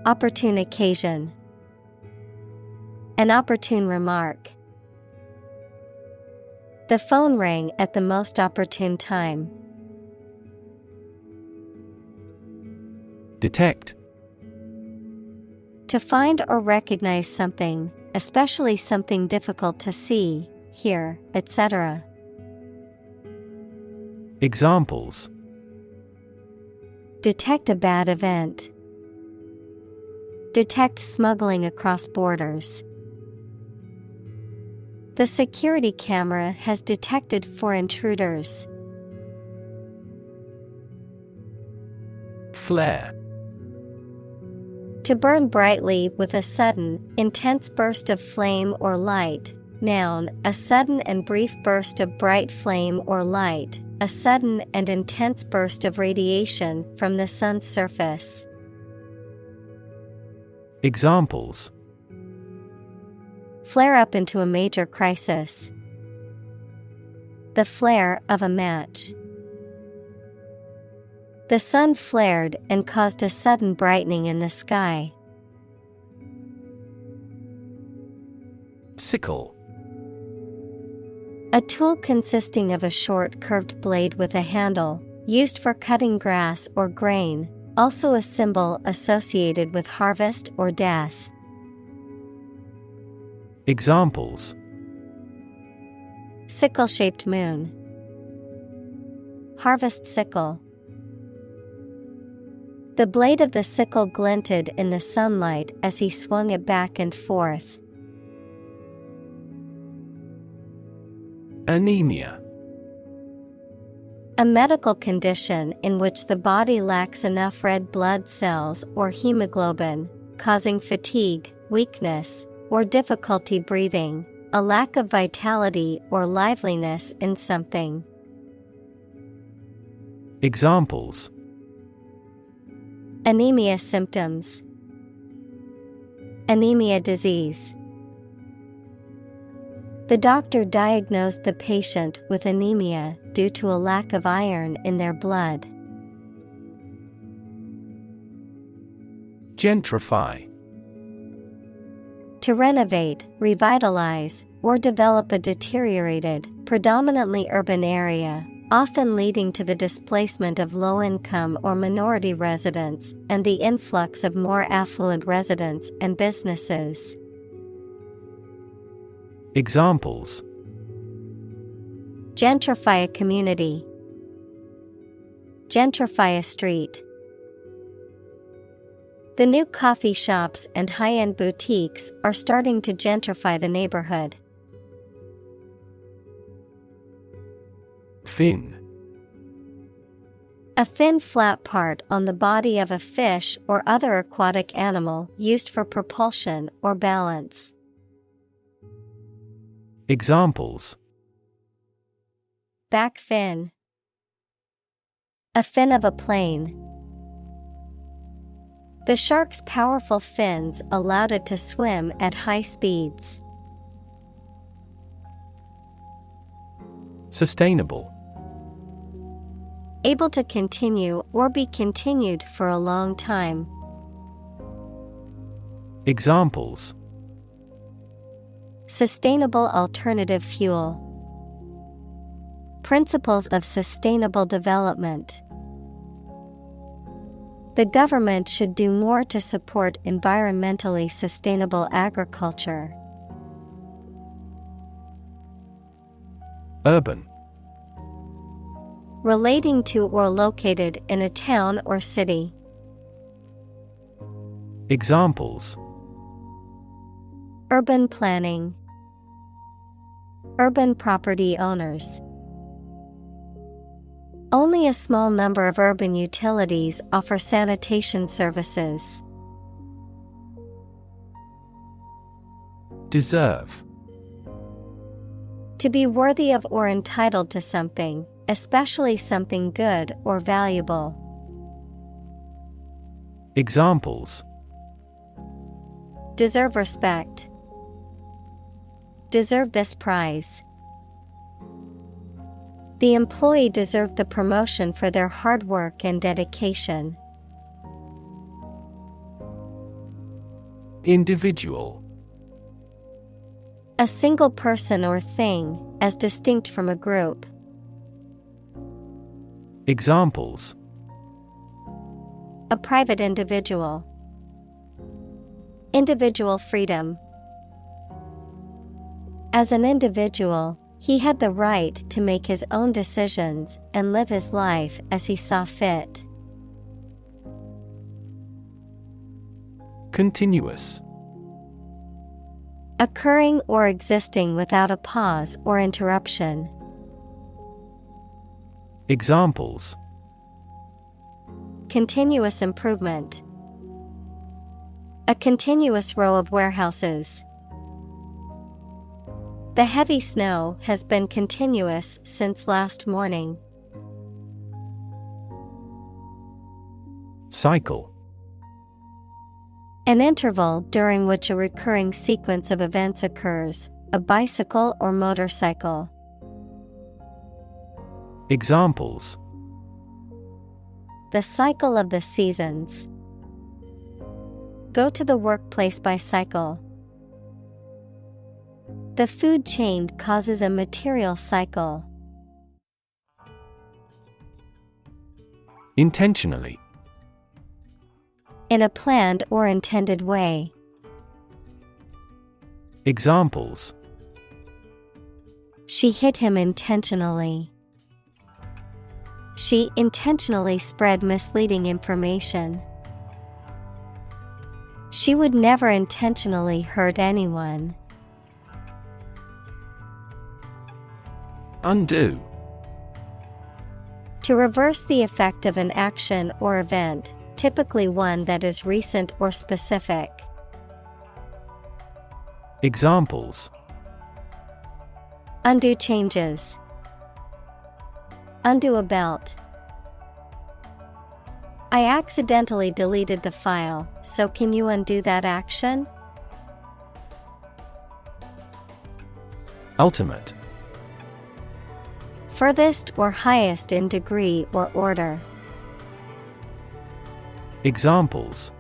Opportune occasion. An opportune remark. The phone rang at the most opportune time. Detect. To find or recognize something, especially something difficult to see, hear, etc. Examples: Detect a bad event. Detect smuggling across borders. The security camera has detected 4 intruders. Flare. To burn brightly with a sudden, intense burst of flame or light. Noun, a sudden and brief burst of bright flame or light, a sudden and intense burst of radiation from the sun's surface. Examples: Flare up into a major crisis. The flare of a match. The sun flared and caused a sudden brightening in the sky. Sickle. A tool consisting of a short curved blade with a handle, used for cutting grass or grain, also a symbol associated with harvest or death. Examples: Sickle-shaped moon. Harvest sickle. The blade of the sickle glinted in the sunlight as he swung it back and forth. Anemia. A medical condition in which the body lacks enough red blood cells or hemoglobin, causing fatigue, weakness, or difficulty breathing, a lack of vitality or liveliness in something. Examples: Anemia symptoms. Anemia disease. The doctor diagnosed the patient with anemia due to a lack of iron in their blood. Gentrify. To renovate, revitalize, or develop a deteriorated, predominantly urban area, often leading to the displacement of low-income or minority residents and the influx of more affluent residents and businesses. Examples: Gentrify a community. Gentrify a street. The new coffee shops and high-end boutiques are starting to gentrify the neighborhood. Fin. A thin flat part on the body of a fish or other aquatic animal used for propulsion or balance. Examples: Back fin. A fin of a plane. The shark's powerful fins allowed it to swim at high speeds. Sustainable. Able to continue or be continued for a long time. Examples: Sustainable alternative fuel. Principles of sustainable development. The government should do more to support environmentally sustainable agriculture. Urban. Relating to or located in a town or city. Examples: Urban planning. Urban property owners. Only a small number of urban utilities offer sanitation services. Deserve. To be worthy of or entitled to something, especially something good or valuable. Examples: Deserve respect. Deserve this prize. The employee deserved the promotion for their hard work and dedication. Individual. A single person or thing, as distinct from a group. Examples: A private individual. Individual freedom. As an individual, he had the right to make his own decisions and live his life as he saw fit. Continuous. Occurring or existing without a pause or interruption. Examples: Continuous improvement. A continuous row of warehouses. The heavy snow has been continuous since last morning. Cycle. An interval during which a recurring sequence of events occurs, a bicycle or motorcycle. Examples: The cycle of the seasons. Go to the workplace by cycle. The food chain causes a material cycle. Intentionally. In a planned or intended way. Examples: She hit him intentionally. She intentionally spread misleading information. She would never intentionally hurt anyone. Undo. To reverse the effect of an action or event, typically one that is recent or specific. Examples: Undo changes. Undo a belt. I accidentally deleted the file, so can you undo that action? Ultimate. Furthest or highest in degree or order. Examples: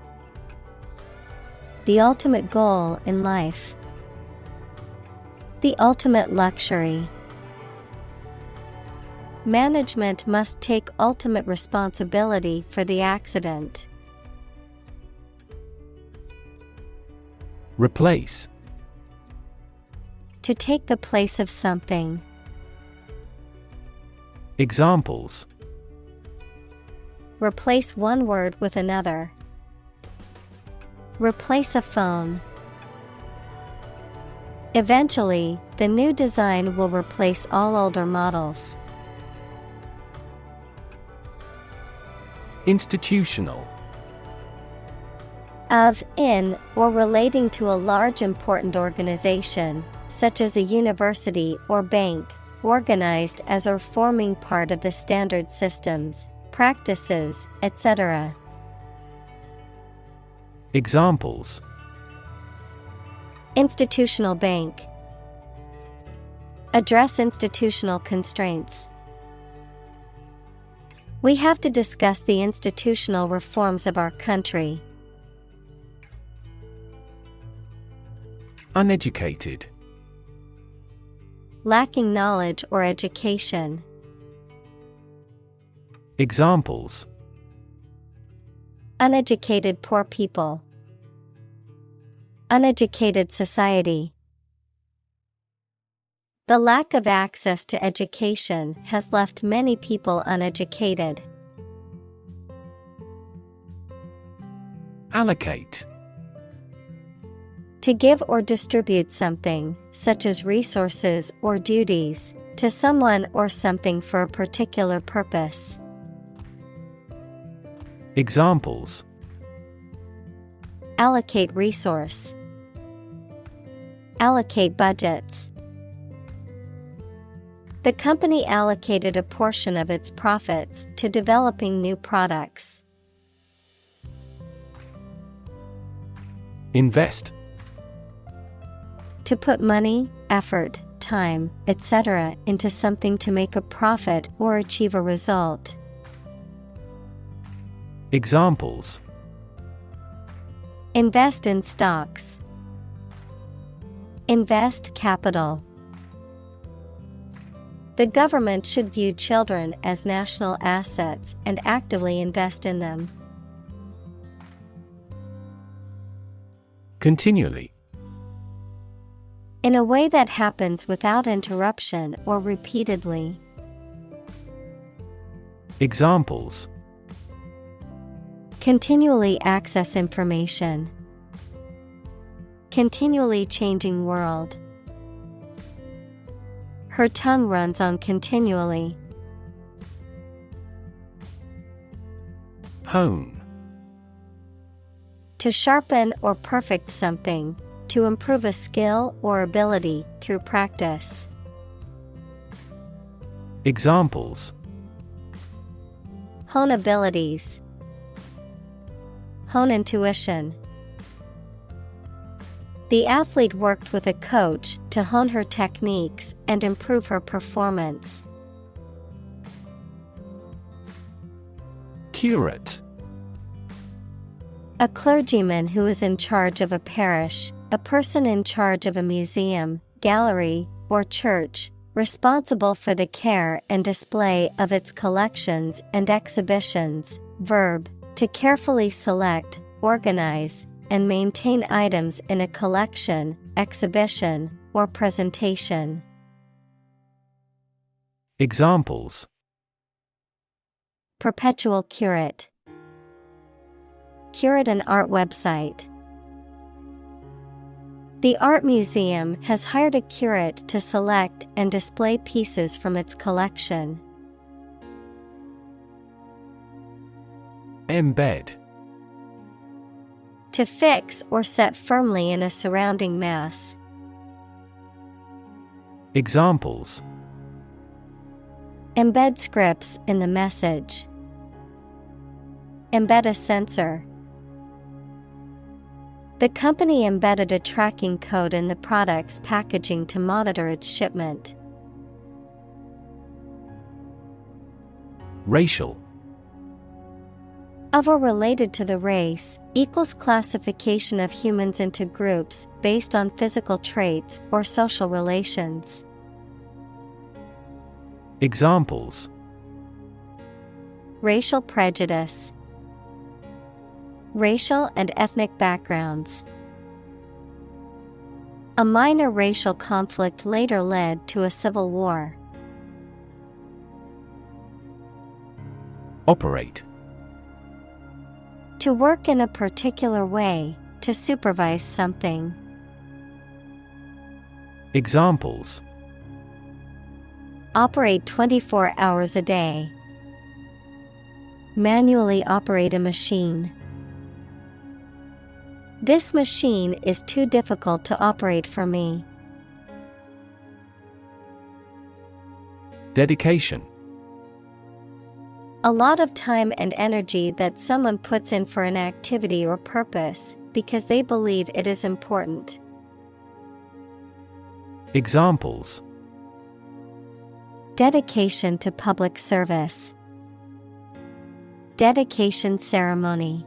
The ultimate goal in life. The ultimate luxury. Management must take ultimate responsibility for the accident. Replace. To take the place of something. Examples: Replace one word with another. Replace a phone. Eventually, the new design will replace all older models. Institutional. Of, in, or relating to a large important organization, such as a university or bank, organized as or forming part of the standard systems, practices, etc. Examples: Institutional bank. Address institutional constraints. We have to discuss the institutional reforms of our country. Uneducated. Lacking knowledge or education. Examples: Uneducated poor people. Uneducated society. The lack of access to education has left many people uneducated. Allocate. To give or distribute something, such as resources or duties, to someone or something for a particular purpose. Examples: Allocate resource. Allocate budgets. The company allocated a portion of its profits to developing new products. Invest. To put money, effort, time, etc. into something to make a profit or achieve a result. Examples: Invest in stocks. Invest capital. The government should view children as national assets and actively invest in them. Continually. In a way that happens without interruption or repeatedly. Examples: Continually access information. Continually changing world. Her tongue runs on continually. Hone. To sharpen or perfect something, to improve a skill or ability through practice. Examples: Hone abilities. Hone intuition. The athlete worked with a coach to hone her techniques and improve her performance. Curate. A clergyman who is in charge of a parish, a person in charge of a museum, gallery, or church, responsible for the care and display of its collections and exhibitions. Verb, to carefully select, organize, and maintain items in a collection, exhibition, or presentation. Examples: Perpetual curate. Curate an art website. The art museum has hired a curate to select and display pieces from its collection. Embed. To fix or set firmly in a surrounding mass. Examples: Embed scripts in the message. Embed a sensor. The company embedded a tracking code in the product's packaging to monitor its shipment. Racial. Of or related to the race, equals classification of humans into groups based on physical traits or social relations. Examples: Racial prejudice. Racial and ethnic backgrounds. A minor racial conflict later led to a civil war. Operate. To work in a particular way, to supervise something. Examples: Operate 24 hours a day. Manually operate a machine. This machine is too difficult to operate for me. Dedication. A lot of time and energy that someone puts in for an activity or purpose because they believe it is important. Examples: Dedication to public service. Dedication ceremony.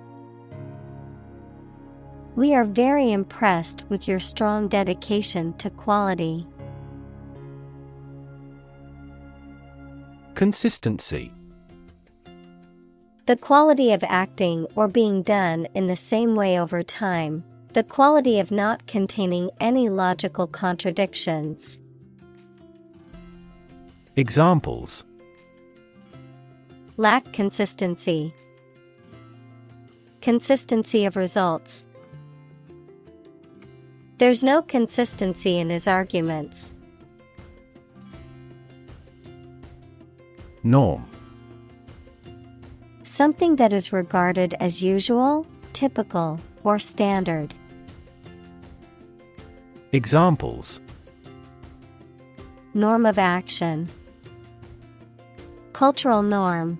We are very impressed with your strong dedication to quality. Consistency. The quality of acting or being done in the same way over time, the quality of not containing any logical contradictions. Examples: Lack consistency. Consistency of results. There's no consistency in his arguments. Norm. Something that is regarded as usual, typical, or standard. Examples: Norm of action. Cultural norm.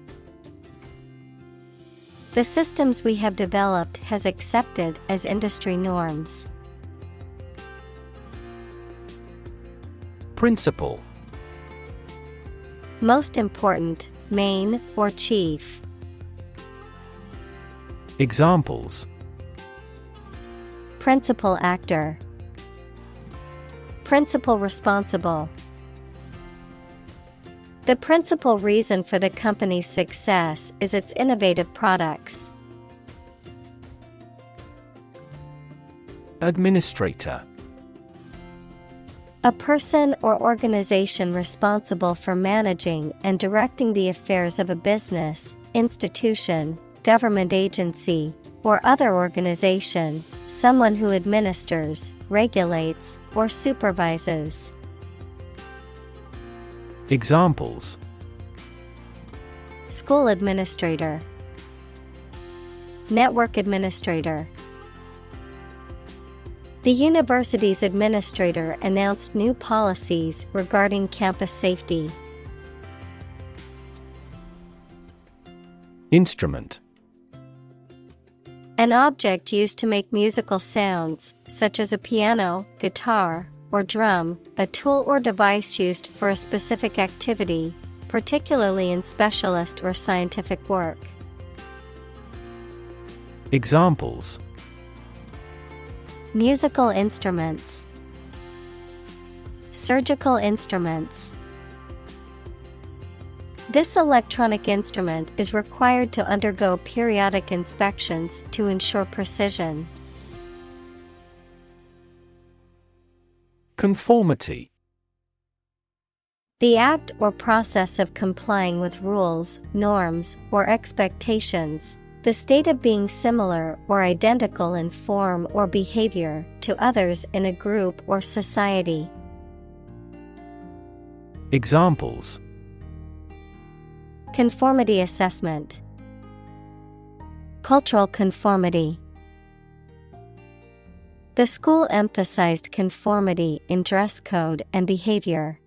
The systems we have developed has accepted as industry norms. Principal. Most important, main, or chief. Examples: Principal actor. Principal responsible. The principal reason for the company's success is its innovative products. Administrator. A person or organization responsible for managing and directing the affairs of a business, institution, government agency, or other organization, someone who administers, regulates, or supervises. Examples: School administrator. Network administrator. The university's administrator announced new policies regarding campus safety. Instrument. An object used to make musical sounds, such as a piano, guitar, or drum, a tool or device used for a specific activity, particularly in specialist or scientific work. Examples: Musical instruments. Surgical instruments. This electronic instrument is required to undergo periodic inspections to ensure precision. Conformity. The act or process of complying with rules, norms, or expectations, the state of being similar or identical in form or behavior to others in a group or society. Examples: Conformity assessment. Cultural conformity. The school emphasized conformity in dress code and behavior.